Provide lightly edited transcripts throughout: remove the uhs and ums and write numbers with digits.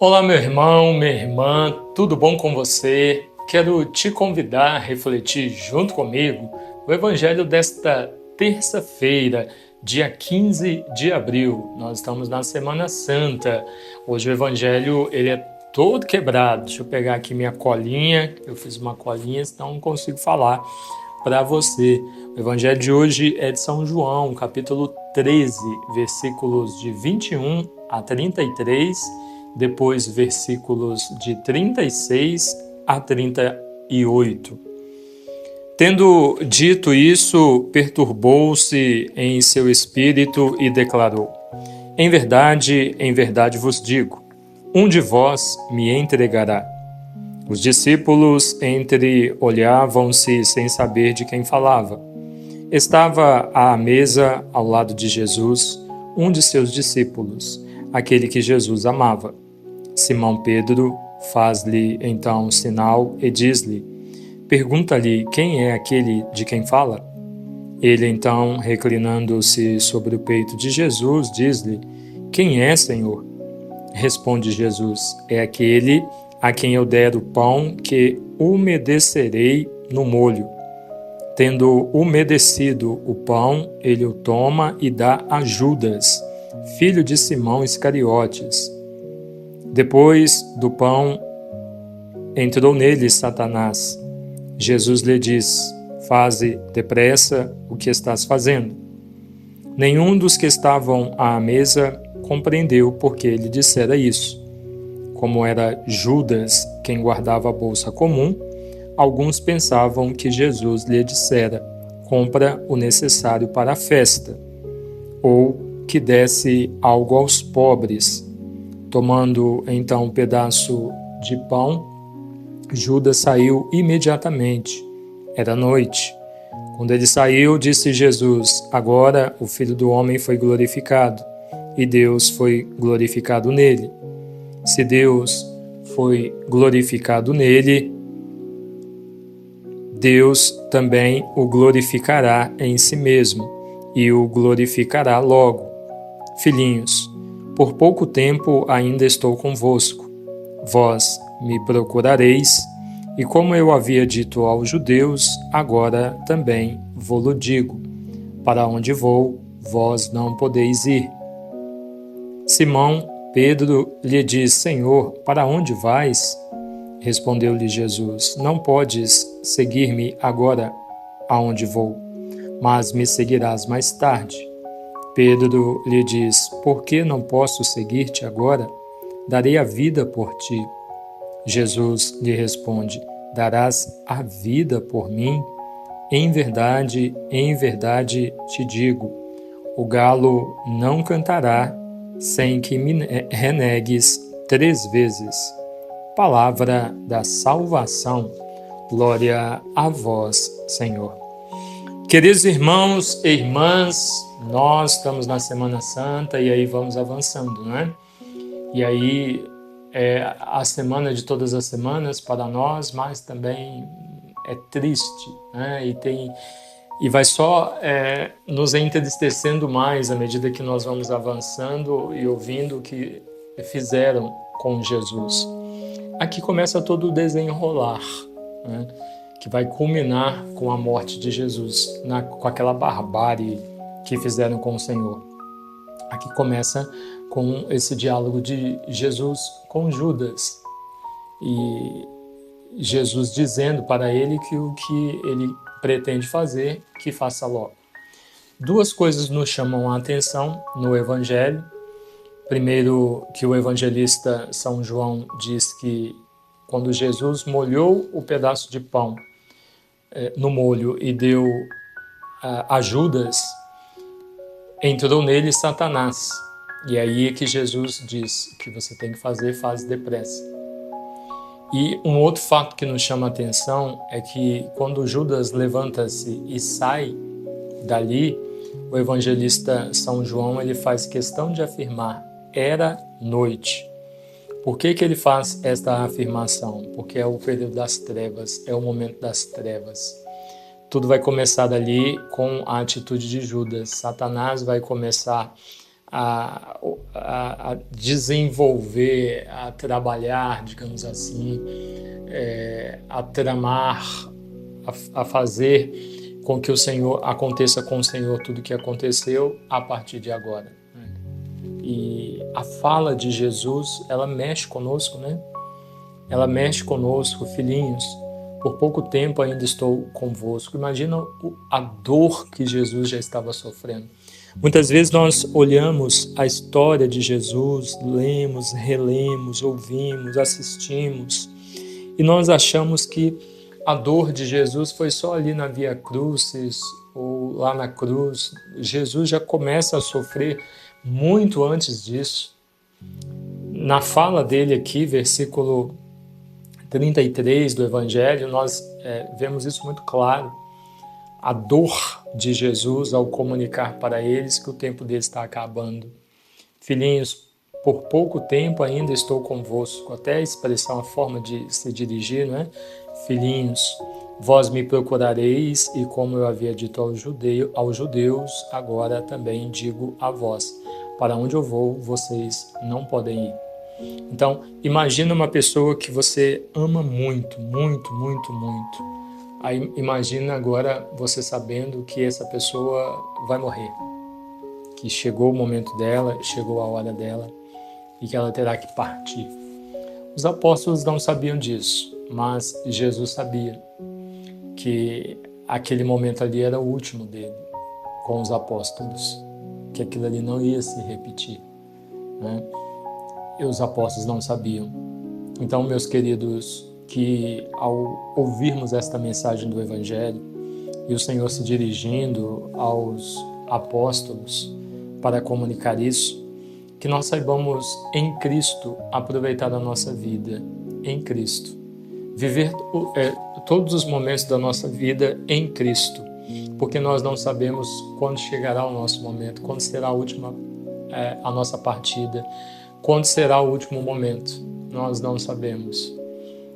Olá, meu irmão, minha irmã, tudo bom com você? Quero te convidar a refletir junto comigo o Evangelho desta terça-feira, dia 15 de abril. Nós estamos na Semana Santa. Hoje o Evangelho ele é todo quebrado. Deixa eu pegar aqui minha colinha. Eu fiz uma colinha, senão não consigo falar para você. O Evangelho de hoje é de São João, capítulo 13, versículos de 21 a 33, depois versículos de 36 a 38. Tendo dito isso, perturbou-se em seu espírito e declarou: em verdade vos digo, um de vós me entregará. Os discípulos olhavam-se sem saber de quem falava. Estava à mesa, ao lado de Jesus, um de seus discípulos, aquele que Jesus amava. Simão Pedro faz-lhe então sinal e diz-lhe: pergunta-lhe quem é aquele de quem fala? Ele então, reclinando-se sobre o peito de Jesus, diz-lhe: quem é, Senhor? Responde Jesus: é aquele a quem eu der o pão que umedecerei no molho. Tendo umedecido o pão, ele o toma e dá a Judas, filho de Simão Iscariotes. Depois do pão, entrou nele Satanás. Jesus lhe diz: faze depressa o que estás fazendo. Nenhum dos que estavam à mesa compreendeu por que ele dissera isso. Como era Judas quem guardava a bolsa comum, alguns pensavam que Jesus lhe dissera: compra o necessário para a festa, ou que desse algo aos pobres. Tomando então um pedaço de pão, Judas saiu imediatamente. Era noite. Quando ele saiu, disse Jesus: agora o Filho do Homem foi glorificado, e Deus foi glorificado nele. Se Deus foi glorificado nele, Deus também o glorificará em si mesmo, e o glorificará logo. Filhinhos, por pouco tempo ainda estou convosco. Vós me procurareis, e como eu havia dito aos judeus, agora também vou-lo digo: para onde vou, vós não podeis ir. Simão Pedro lhe diz: Senhor, para onde vais? Respondeu-lhe Jesus: não podes seguir-me agora aonde vou, mas me seguirás mais tarde. Pedro lhe diz: por que não posso seguir-te agora? Darei a vida por ti. Jesus lhe responde: darás a vida por mim? Em verdade te digo, o galo não cantará sem que me renegues 3 vezes. Palavra da salvação. Glória a vós, Senhor. Queridos irmãos e irmãs, nós estamos na Semana Santa e aí vamos avançando, não é? E aí é a semana de todas as semanas para nós, mas também é triste, né? E vai só nos entristecendo mais à medida que nós vamos avançando e ouvindo o que fizeram com Jesus. Aqui começa todo o desenrolar, né? Que vai culminar com a morte de Jesus, com aquela barbárie que fizeram com o Senhor. Aqui começa com esse diálogo de Jesus com Judas, e Jesus dizendo para ele que o que ele pretende fazer, que faça logo. 2 coisas nos chamam a atenção no Evangelho. Primeiro, que o evangelista São João diz que quando Jesus molhou o pedaço de pão no molho e deu a Judas, entrou nele Satanás. E aí é que Jesus diz: que você tem que fazer, faz depressa. E um outro fato que nos chama a atenção é que quando Judas levanta-se e sai dali, o evangelista São João ele faz questão de afirmar: era noite. Por que ele faz esta afirmação? Porque é o período das trevas, é o momento das trevas. Tudo vai começar dali com a atitude de Judas. Satanás vai começar a desenvolver, a trabalhar, digamos assim, a tramar, a fazer com que o Senhor aconteça com o Senhor tudo o que aconteceu a partir de agora. E a fala de Jesus, ela mexe conosco, né? Ela mexe conosco, filhinhos. Por pouco tempo ainda estou convosco. Imagina a dor que Jesus já estava sofrendo. Muitas vezes nós olhamos a história de Jesus, lemos, relemos, ouvimos, assistimos, e nós achamos que a dor de Jesus foi só ali na Via Crucis ou lá na cruz. Jesus já começa a sofrer muito antes disso. Na fala dele aqui, versículo 33 do Evangelho, nós vemos isso muito claro. A dor de Jesus ao comunicar para eles que o tempo deles está acabando. Filhinhos, por pouco tempo ainda estou convosco. Até a expressão, a forma de se dirigir, não é? Filhinhos, vós me procurareis, e como eu havia dito aos judeus, agora também digo a vós. Para onde eu vou, vocês não podem ir. Então, imagina uma pessoa que você ama muito, muito, muito, muito. Aí imagina agora você sabendo que essa pessoa vai morrer, que chegou o momento dela, chegou a hora dela e que ela terá que partir. Os apóstolos não sabiam disso, mas Jesus sabia que aquele momento ali era o último dele com os apóstolos, que aquilo ali não ia se repetir, né? E os apóstolos não sabiam. Então, meus queridos, que ao ouvirmos esta mensagem do Evangelho e o Senhor se dirigindo aos apóstolos para comunicar isso, que nós saibamos em Cristo aproveitar a nossa vida em Cristo, viver todos os momentos da nossa vida em Cristo, porque nós não sabemos quando chegará o nosso momento, quando será a nossa partida, quando será o último momento. Nós não sabemos.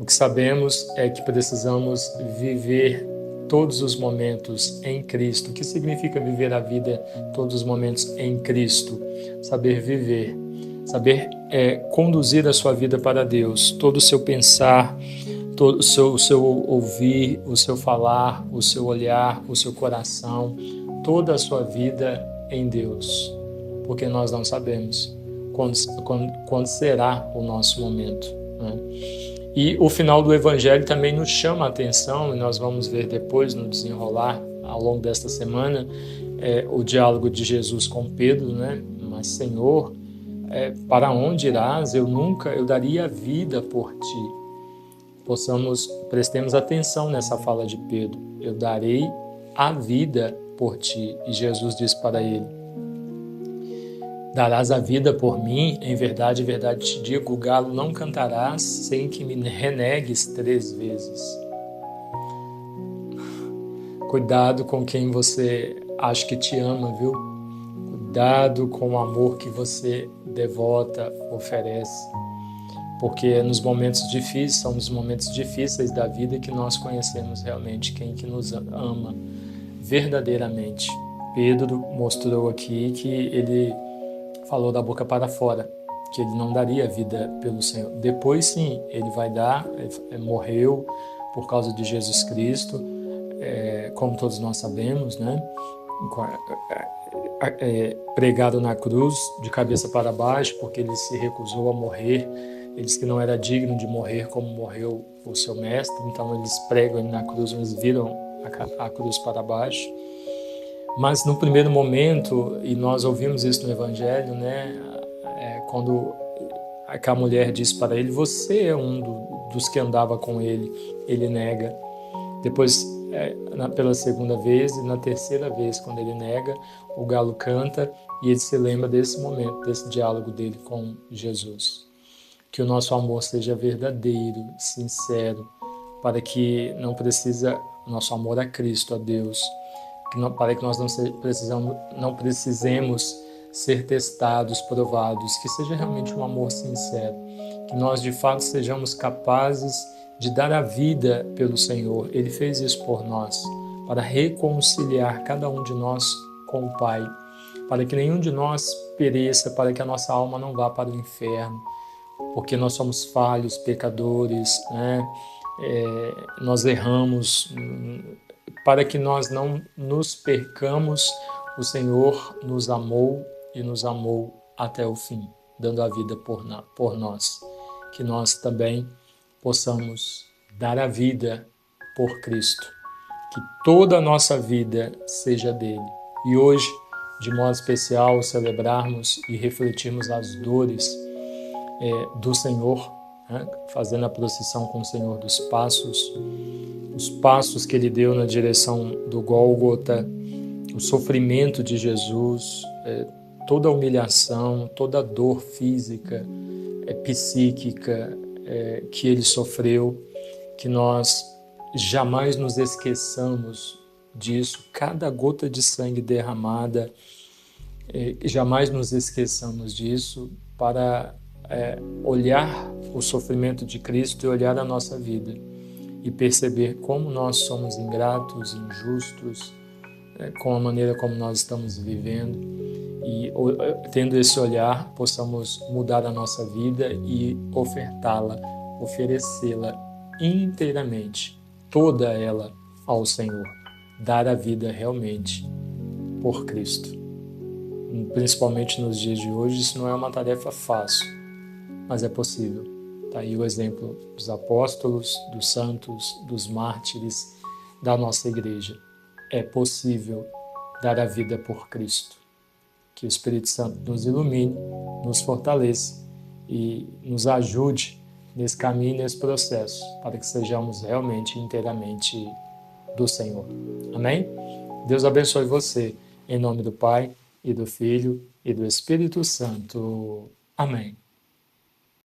O que sabemos é que precisamos viver todos os momentos em Cristo. O que significa viver a vida todos os momentos em Cristo? Saber viver, saber conduzir a sua vida para Deus, todo o seu pensar, todo o seu ouvir, o seu falar, o seu olhar, o seu coração, toda a sua vida em Deus, porque nós não sabemos quando será o nosso momento, né? E o final do Evangelho também nos chama a atenção, e nós vamos ver depois no desenrolar, ao longo desta semana, o diálogo de Jesus com Pedro, né? Mas, Senhor, para onde irás? Eu daria a vida por ti. Prestemos atenção nessa fala de Pedro. Eu darei a vida por ti. E Jesus diz para ele: darás a vida por mim, em verdade te digo, o galo não cantarás sem que me renegues 3 vezes. Cuidado com quem você acha que te ama, viu? Cuidado com o amor que você devota, oferece. Porque nos momentos difíceis, são nos momentos difíceis da vida que nós conhecemos realmente quem que nos ama verdadeiramente. Pedro mostrou aqui que ele falou da boca para fora, que ele não daria vida pelo Senhor. Depois sim, ele vai dar, ele morreu por causa de Jesus Cristo, como todos nós sabemos, né? Pregado na cruz, de cabeça para baixo, porque ele se recusou a morrer. Ele disse que não era digno de morrer como morreu o seu mestre, então eles pregam ele na cruz, eles viram a cruz para baixo. Mas no primeiro momento, e nós ouvimos isso no Evangelho, né? Quando a mulher diz para ele: você é um dos que andava com ele, ele nega. Depois, pela segunda vez e na terceira vez, quando ele nega, o galo canta e ele se lembra desse momento, desse diálogo dele com Jesus. Que o nosso amor seja verdadeiro, sincero, para que nosso amor a Cristo, a Deus, para que nós não precisemos ser testados, provados, que seja realmente um amor sincero, que nós de fato sejamos capazes de dar a vida pelo Senhor. Ele fez isso por nós, para reconciliar cada um de nós com o Pai. para que nenhum de nós pereça, para que a nossa alma não vá para o inferno, porque nós somos falhos, pecadores, né? Nós erramos, para que nós não nos percamos, o Senhor nos amou e nos amou até o fim, dando a vida por nós. Que nós também possamos dar a vida por Cristo, que toda a nossa vida seja dele. E hoje, de modo especial, celebrarmos e refletirmos as dores do Senhor, né? Fazendo a procissão com o Senhor dos Passos, os passos que ele deu na direção do Gólgota, o sofrimento de Jesus, toda a humilhação, toda a dor física, psíquica que ele sofreu, que nós jamais nos esqueçamos disso, cada gota de sangue derramada, jamais nos esqueçamos disso, para olhar o sofrimento de Cristo e olhar a nossa vida e perceber como nós somos ingratos, injustos, com a maneira como nós estamos vivendo, e tendo esse olhar possamos mudar a nossa vida e ofertá-la, oferecê-la inteiramente, toda ela ao Senhor, dar a vida realmente por Cristo. Principalmente nos dias de hoje, isso não é uma tarefa fácil, mas é possível. Está aí o exemplo dos apóstolos, dos santos, dos mártires da nossa igreja. É possível dar a vida por Cristo. Que o Espírito Santo nos ilumine, nos fortaleça e nos ajude nesse caminho, nesse processo, para que sejamos realmente inteiramente do Senhor. Amém? Deus abençoe você, em nome do Pai, e do Filho, e do Espírito Santo. Amém.